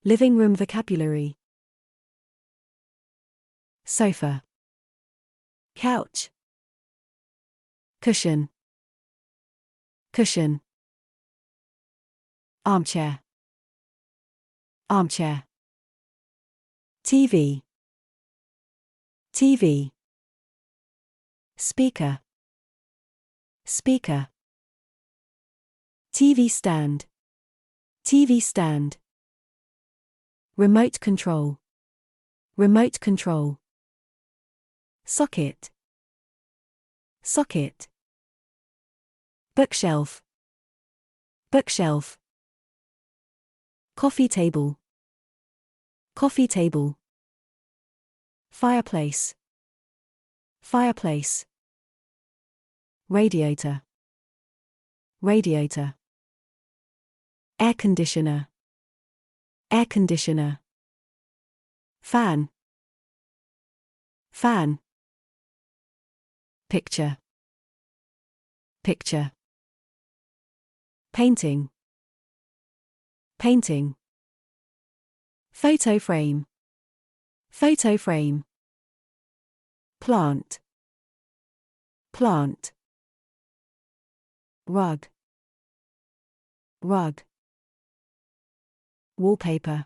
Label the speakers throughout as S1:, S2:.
S1: Living room vocabulary. Sofa. Couch. Cushion. Cushion. Armchair. Armchair. TV. TV. Speaker. Speaker. TV stand. TV stand. Remote control. Remote control. Socket. Socket. Bookshelf. Bookshelf. Coffee table. Coffee table. Fireplace. Fireplace. Radiator. Radiator. Air conditioner. Air conditioner. Fan. Fan. Picture. Picture. Painting. Painting. Photo frame. Photo frame. Plant. Plant. Rug. Rug. Wallpaper.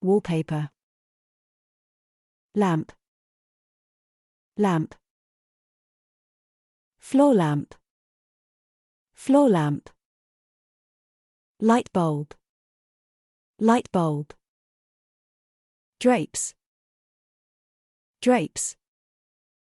S1: Wallpaper. Lamp. Lamp. Floor lamp. Floor lamp. Light bulb. Light bulb. Drapes. Drapes.